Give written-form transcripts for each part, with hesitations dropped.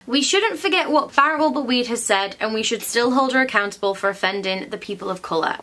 We shouldn't forget what Barrett has said, and we should still hold her accountable for offending the people of colour.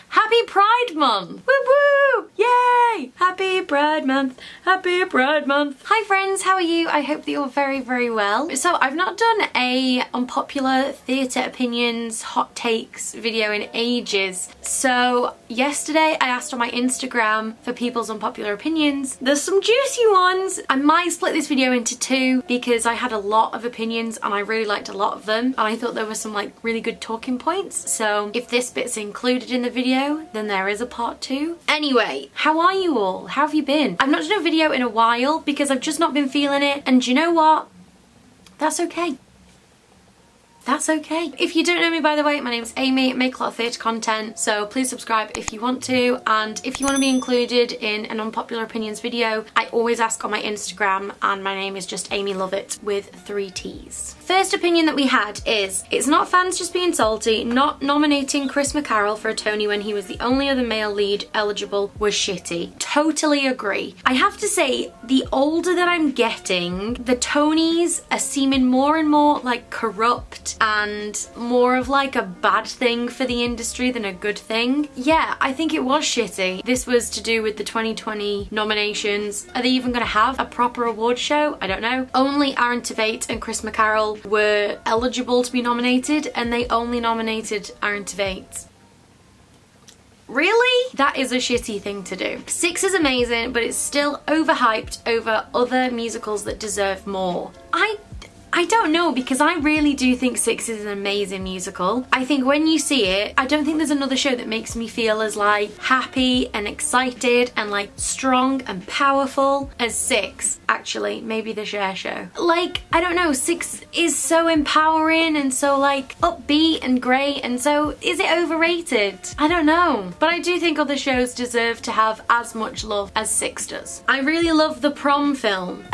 Happy Pride Month! Woo woo! Yay! Happy Pride Month! Happy Pride Month! Hi friends, how are you? I hope that you're very, very well. So I've not done a unpopular theatre opinions, hot takes video in ages. So yesterday I asked on my Instagram for people's unpopular opinions. There's some juicy ones. I might split this video into two because I had a lot of opinions and I really liked a lot of them. And I thought there were some like really good talking points. So if this bit's included in the video, then there is a part 2. Anyway, how are you all? How have you been? I've not done a video in a while because I've just not been feeling it, and do you know what? That's okay. That's okay. If you don't know me, by the way, my name's Amy. I make a lot of theatre content, so please subscribe if you want to. And if you want to be included in an unpopular opinions video, I always ask on my Instagram, and my name is just Amy Lovatt with 3 T's. First opinion that we had is, it's not fans just being salty, not nominating Chris McCarroll for a Tony when he was the only other male lead eligible was shitty. Totally agree. I have to say, the older that I'm getting, the Tonys are seeming more and more like corrupt and more of like a bad thing for the industry than a good thing. Yeah, I think it was shitty. This was to do with the 2020 nominations. Are they even going to have a proper award show? I don't know. Only Aaron Tveit and Chris McCarroll were eligible to be nominated, and they only nominated Aaron Tveit. Really? That is a shitty thing to do. Six is amazing, but it's still overhyped over other musicals that deserve more. I don't know, because I really do think Six is an amazing musical. I think when you see it, I don't think there's another show that makes me feel as like happy and excited and like strong and powerful as Six. Actually, maybe The Cher Show. Like, I don't know, Six is so empowering and so like upbeat and great, and so is it overrated? I don't know. But I do think other shows deserve to have as much love as Six does. I really love the Prom film.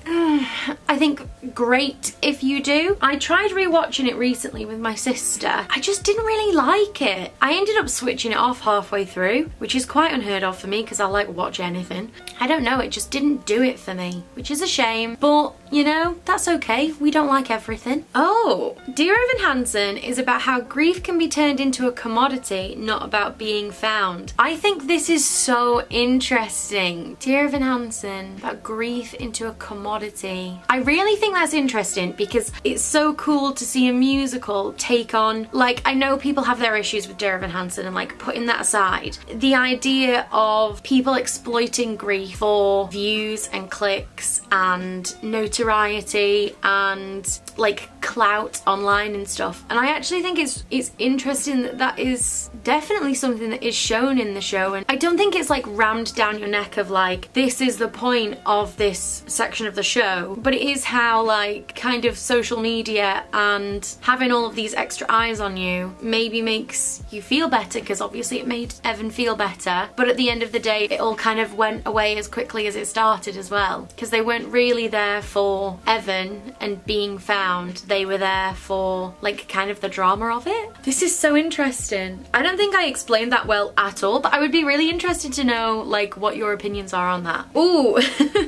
I think great if you do. I tried rewatching it recently with my sister. I just didn't really like it. I ended up switching it off halfway through, which is quite unheard of for me because I like watch anything. I don't know, it just didn't do it for me, which is a shame, but you know, that's okay. We don't like everything. Oh, Dear Evan Hansen is about how grief can be turned into a commodity, not about being found. I think this is so interesting. Dear Evan Hansen, about grief into a commodity. I really think that's interesting because it's so cool to see a musical take on, like, I know people have their issues with Dear Evan Hansen, and like putting that aside, the idea of people exploiting grief for views and clicks and notoriety and like clout online and stuff. And I actually think it's interesting that that is definitely something that is shown in the show, and I don't think it's like rammed down your neck of like, this is the point of this section of the show, but it is how like kind of social media and having all of these extra eyes on you maybe makes you feel better, because obviously it made Evan feel better, but at the end of the day it all kind of went away as quickly as it started as well, because they weren't really there for Evan and being found. They were there for like kind of the drama of it. This is so interesting. I don't think I explained that well at all, but I would be really interested to know like what your opinions are on that. Ooh,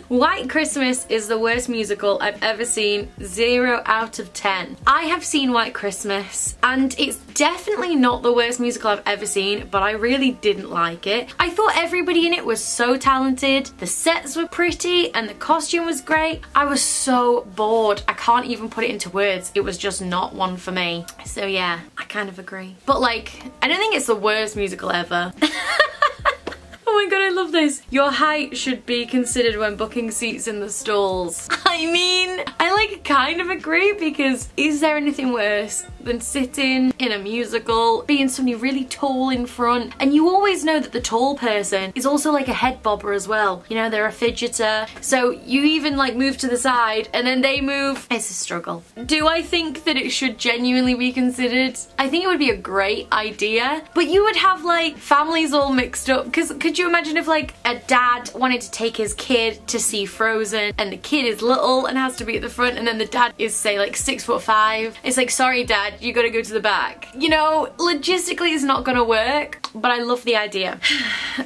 White Christmas is the worst musical I've ever seen. 0 out of 10. I have seen White Christmas and it's definitely not the worst musical I've ever seen, but I really didn't like it. I thought everybody in it was so talented, the sets were pretty and the costume was great. I was so bored. I can't even put it into words. It was just not one for me. So yeah, I kind of agree. But like, I don't think it's the worst musical ever. Oh my god, I love this. Your height should be considered when booking seats in the stalls. I mean, I like kind of agree, because is there anything worse than sitting in a musical, being somebody really tall in front, and you always know that the tall person is also like a head bobber as well. You know, they're a fidgeter, so you even like move to the side and then they move. It's a struggle. Do I think that it should genuinely be considered? I think it would be a great idea, but you would have like families all mixed up, because could you imagine if like a dad wanted to take his kid to see Frozen and the kid is little and has to be at the front, and then the dad is say like 6'5". It's like, sorry dad, you gotta go to the back. You know, logistically it's not gonna work. but I love the idea.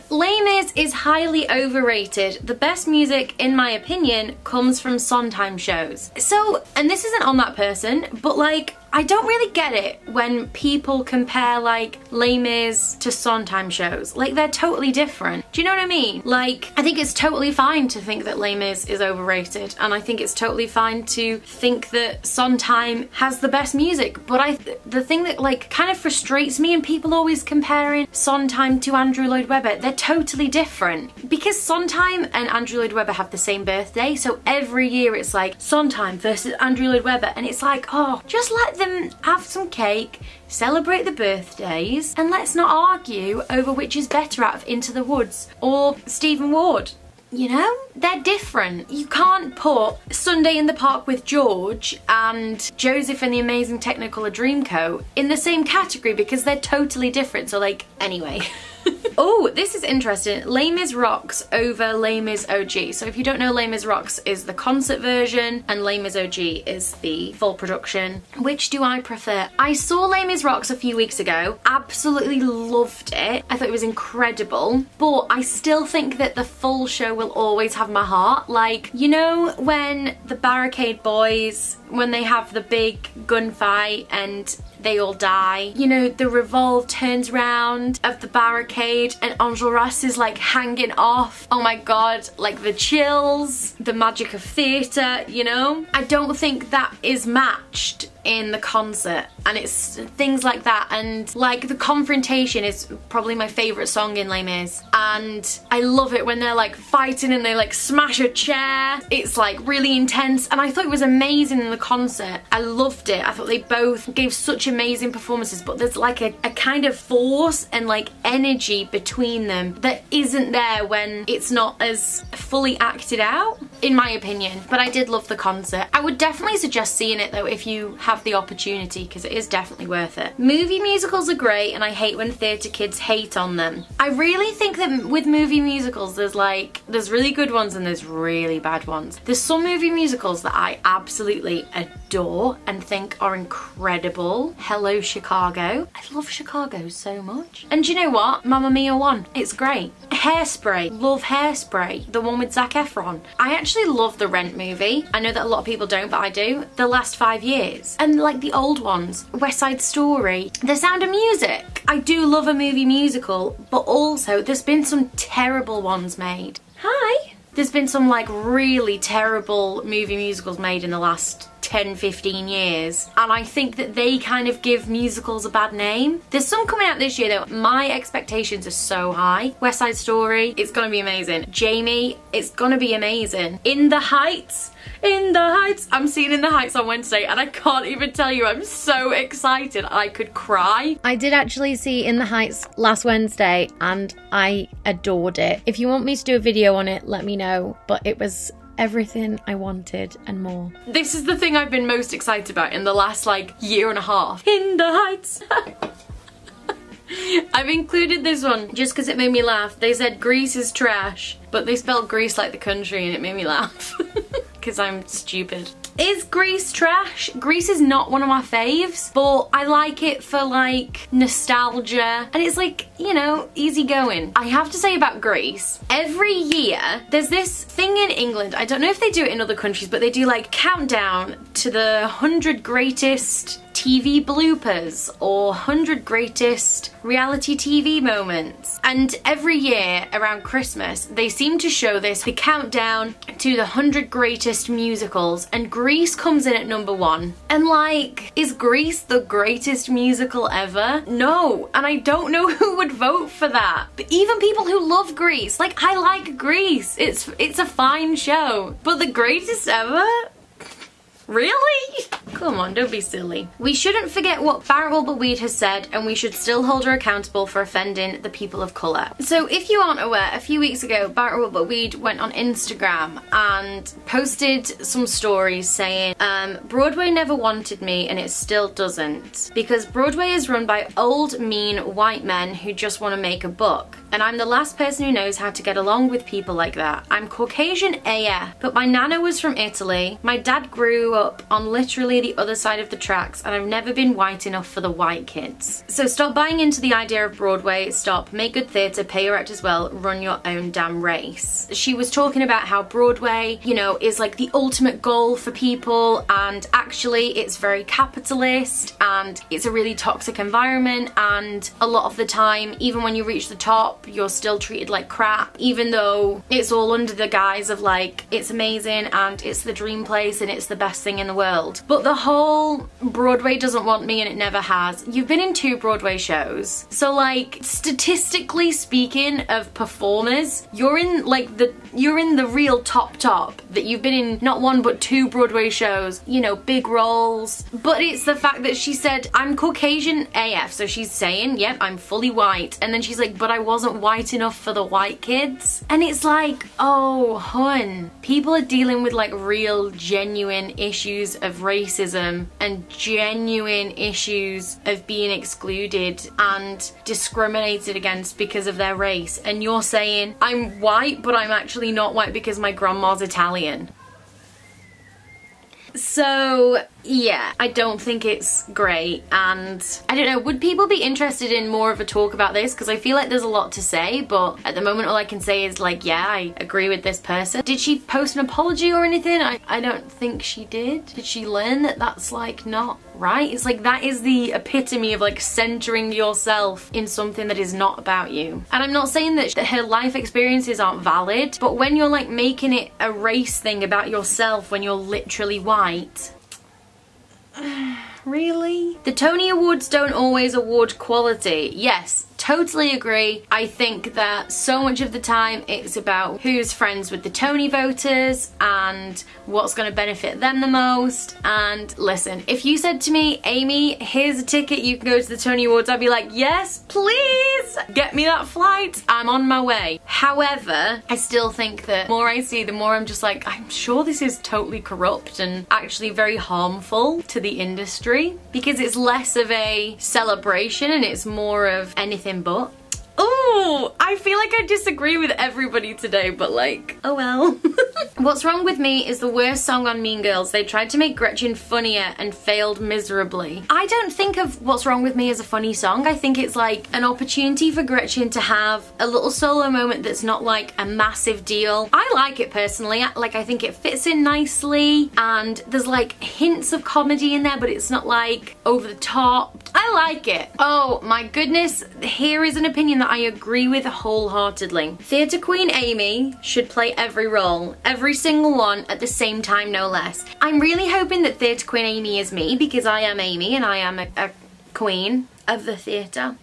Les Mis is highly overrated. The best music, in my opinion, comes from Sondheim shows. So, and this isn't on that person, but like, I don't really get it when people compare like Les Mis to Sondheim shows. Like, they're totally different. Do you know what I mean? Like, I think it's totally fine to think that Les Mis is overrated, and I think it's totally fine to think that Sondheim has the best music, but the thing that like kind of frustrates me, and people always comparing Sondheim to Andrew Lloyd Webber, they're totally different. Because Sondheim and Andrew Lloyd Webber have the same birthday, so every year it's like Sondheim versus Andrew Lloyd Webber, and it's like, oh, just let them have some cake, celebrate the birthdays, and let's not argue over which is better out of Into the Woods or Stephen Ward. You know? They're different. You can't put Sunday in the Park with George and Joseph and the Amazing Technicolor Dreamcoat in the same category because they're totally different. So like, anyway. Oh, this is interesting. Les Mis rocks over Les Mis OG. So if you don't know, Les Mis rocks is the concert version and Les Mis OG is the full production. Which do I prefer? I saw Les Mis rocks a few weeks ago. Absolutely loved it. I thought it was incredible. But I still think that the full show will always have my heart. Like, you know when the Barricade Boys, when they have the big gunfight and they all die. You know, the revolve turns round of the barricade and Enjolras is like hanging off. Oh my god, like the chills, the magic of theatre, you know? I don't think that is matched in the concert, and it's things like that, and like the confrontation is probably my favourite song in Les Mis, and I love it when they're like fighting and they like smash a chair. It's like really intense, and I thought it was amazing in the concert. I loved it. I thought they both gave such amazing performances, but there's like a kind of force and like energy between them that isn't there when it's not as fully acted out, in my opinion. But I did love the concert. I would definitely suggest seeing it though if you have the opportunity, because it is definitely worth it. Movie musicals are great, and I hate when theatre kids hate on them. I really think that with movie musicals there's really good ones and there's really bad ones. There's some movie musicals that I absolutely adore and think are incredible. Hello Chicago. I love Chicago so much. And do you know what? Mamma Mia 1. It's great. Hairspray. Love Hairspray. The one with Zac Efron. I actually love the Rent movie. I know that a lot of people don't, but I do. The last 5 years. And like the old ones. West Side Story. The Sound of Music. I do love a movie musical, but also there's been some terrible ones made. Hi! There's been some like really terrible movie musicals made in the last 10-15 years, and I think that they kind of give musicals a bad name. There's some coming out this year though. My expectations are so high. West Side Story, it's gonna be amazing. Jamie, it's gonna be amazing. In the Heights, I'm seeing In the Heights on Wednesday, and I can't even tell you, I'm so excited. I could cry. I did actually see In the Heights last Wednesday and I adored it. If you want me to do a video on it, let me know, but it was everything I wanted and more. This is the thing I've been most excited about in the last like year and a half. In the Heights. I've included this one just because it made me laugh. They said Greece is trash, but they spelled Greece like the country and it made me laugh. Because I'm stupid. Is Greece trash? Greece is not one of my faves, but I like it for like nostalgia, and it's like, you know, easy going. I have to say about Greece, every year there's this thing in England, I don't know if they do it in other countries, but they do like countdown to the 100 greatest TV bloopers or 100 greatest reality TV moments. And every year around Christmas, they seem to show this, the countdown to the 100 greatest musicals, and Grease comes in at #1. And like, is Grease the greatest musical ever? No, and I don't know who would vote for that. But even people who love Grease, like I like Grease, it's a fine show, but the greatest ever? Really? Come on, don't be silly. We shouldn't forget what Barrett Wilbur-Weed has said, and we should still hold her accountable for offending the people of colour. So if you aren't aware, a few weeks ago, Barrett Wilbur-Weed went on Instagram and posted some stories saying, Broadway never wanted me and it still doesn't, because Broadway is run by old, mean, white men who just want to make a buck. and I'm the last person who knows how to get along with people like that. I'm Caucasian AF, but my nana was from Italy. My dad grew up on literally the other side of the tracks, and I've never been white enough for the white kids. So stop buying into the idea of Broadway, stop, make good theatre, pay your actors well, run your own damn race. She was talking about how Broadway, you know, is like the ultimate goal for people, and actually it's very capitalist and it's a really toxic environment, and a lot of the time, even when you reach the top, you're still treated like crap, even though it's all under the guise of like, it's amazing and it's the dream place and it's the best thing in the world. But the whole Broadway doesn't want me and it never has. You've been in 2 Broadway shows, so like statistically speaking of performers, you're in the real top that you've been in not 1 but 2 Broadway shows, you know, big roles. But it's the fact that she said, I'm Caucasian AF, so she's saying, yep, I'm fully white, and then she's like, but I wasn't white enough for the white kids. And it's like, oh hun, people are dealing with like real genuine issues of racism and genuine issues of being excluded and discriminated against because of their race, and you're saying I'm white but I'm actually not white because my grandma's Italian. So yeah, I don't think it's great, and I don't know, would people be interested in more of a talk about this? Because I feel like there's a lot to say, but at the moment all I can say is like, yeah, I agree with this person. Did she post an apology or anything? I don't think she did. Did she learn that that's like not right? It's like, that is the epitome of like centering yourself in something that is not about you. And I'm not saying that her life experiences aren't valid, but when you're like making it a race thing about yourself when you're literally white, really? The Tony Awards don't always award quality. Yes, totally agree. I think that so much of the time it's about who's friends with the Tony voters and what's going to benefit them the most. And listen, if you said to me, Amy, here's a ticket, you can go to the Tony Awards, I'd be like, yes, please, get me that flight, I'm on my way. However, I still think that the more I see, the more I'm just like, I'm sure this is totally corrupt and actually very harmful to the industry, because it's less of a celebration and it's more of anything but. Oh, I feel like I disagree with everybody today, but like, oh well. What's Wrong With Me is the worst song on Mean Girls. They tried to make Gretchen funnier and failed miserably. I don't think of What's Wrong With Me as a funny song. I think it's like an opportunity for Gretchen to have a little solo moment that's not like a massive deal. I like it personally. I think it fits in nicely and there's like hints of comedy in there, but it's not like over the top. I like it. Oh my goodness, here is an opinion that I agree with wholeheartedly. Theatre Queen Amy should play every role, every single one at the same time, no less. I'm really hoping that Theatre Queen Amy is me, because I am Amy and I am a queen of the theatre.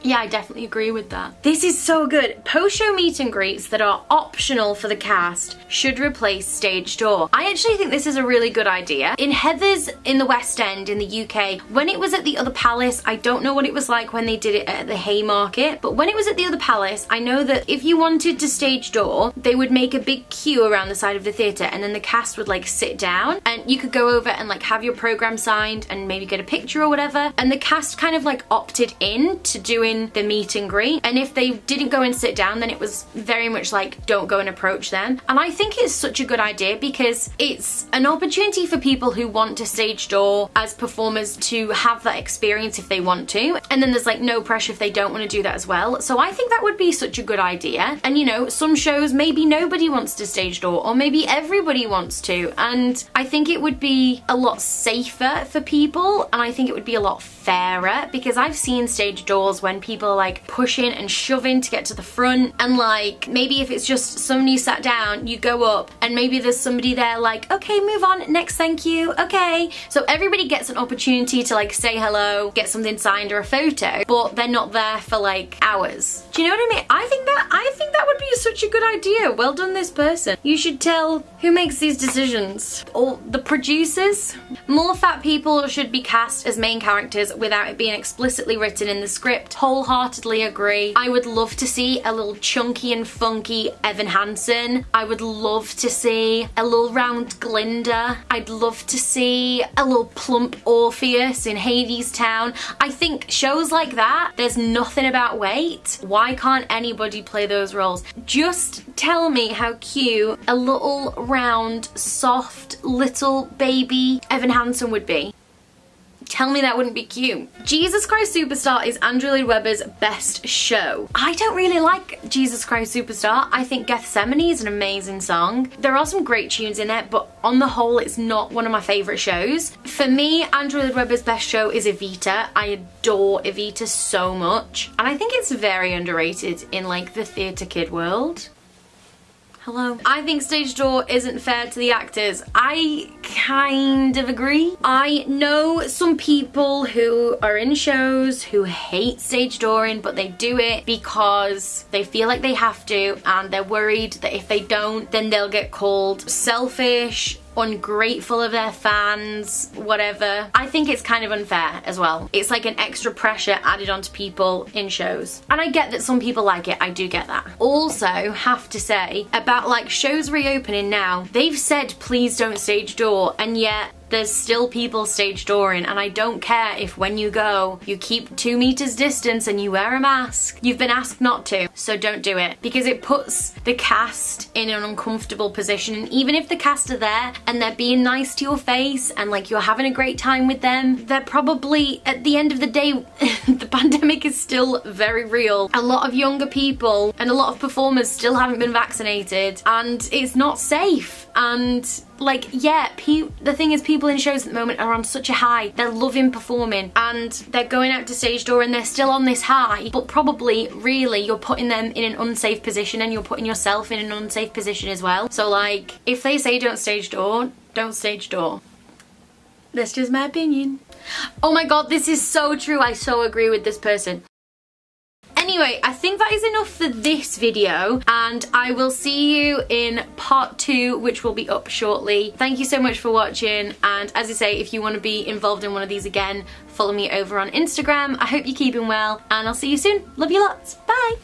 Yeah, I definitely agree with that. This is so good. Post-show meet and greets that are optional for the cast should replace stage door. I actually think this is a really good idea. In Heather's in the West End in the UK, when it was at the Other Palace, I don't know what it was like when they did it at the Haymarket, but when it was at the Other Palace, I know that if you wanted to stage door, they would make a big queue around the side of the theatre, and then the cast would like sit down and you could go over and like have your program signed and maybe get a picture or whatever. And the cast kind of like opted in to doing the meet and greet, and if they didn't go and sit down, then it was very much like, don't go and approach them. And I think it's such a good idea because it's an opportunity for people who want to stage door as performers to have that experience if they want to, and then there's like no pressure if they don't want to do that as well. So I think that would be such a good idea. And you know, some shows maybe nobody wants to stage door, or maybe everybody wants to, and I think it would be a lot safer for people, and I think it would be a lot fairer, because I've seen stage doors when people are like pushing and shoving to get to the front, and like maybe if it's just somebody sat down, you go up and maybe there's somebody there like, okay, move on, next, thank you, okay. So everybody gets an opportunity to like say hello, get something signed or a photo, but they're not there for like hours. Do you know what I mean? I think that would be such a good idea. Well done, this person. You should tell who makes these decisions, or the producers. More fat people should be cast as main characters without it being explicitly written in the script. wholeheartedly agree. I would love to see a little chunky and funky Evan Hansen. I would love to see a little round Glinda. I'd love to see a little plump Orpheus in Hadestown. I think shows like that, there's nothing about weight. Why can't anybody play those roles? Just tell me how cute a little round, soft, little baby Evan Hansen would be. Tell me that wouldn't be cute. Jesus Christ Superstar is Andrew Lloyd Webber's best show. I don't really like Jesus Christ Superstar. I think Gethsemane is an amazing song. There are some great tunes in it, but on the whole, it's not one of my favourite shows. For me, Andrew Lloyd Webber's best show is Evita. I adore Evita so much. And I think it's very underrated in like the theatre kid world. Hello. I think stage door isn't fair to the actors. I kind of agree. I know some people who are in shows who hate stage dooring, but they do it because they feel like they have to and they're worried that if they don't, then they'll get called selfish, ungrateful of their fans, whatever. I think it's kind of unfair as well. It's like an extra pressure added onto people in shows. And I get that some people like it, I do get that. Also, have to say, about like shows reopening now, they've said please don't stage door, and yet there's still people stage dooring, and I don't care if when you go, you keep 2 meters distance and you wear a mask. You've been asked not to, so don't do it, because it puts the cast in an uncomfortable position. And even if the cast are there and they're being nice to your face and like you're having a great time with them, they're probably, at the end of the day, the pandemic is still very real. A lot of younger people and a lot of performers still haven't been vaccinated, and it's not safe. And like, yeah, the thing is, people in shows at the moment are on such a high. They're loving performing and they're going out to stage door and they're still on this high, but probably really you're putting them in an unsafe position, and you're putting yourself in an unsafe position as well. So like, if they say don't stage door, don't stage door. That's just my opinion. Oh my god, this is so true. I so agree with this person. Anyway, I think that is enough for this video, and I will see you in part 2, which will be up shortly. Thank you so much for watching, and as I say, if you want to be involved in one of these again, follow me over on Instagram. I hope you're keeping well, and I'll see you soon. Love you lots. Bye!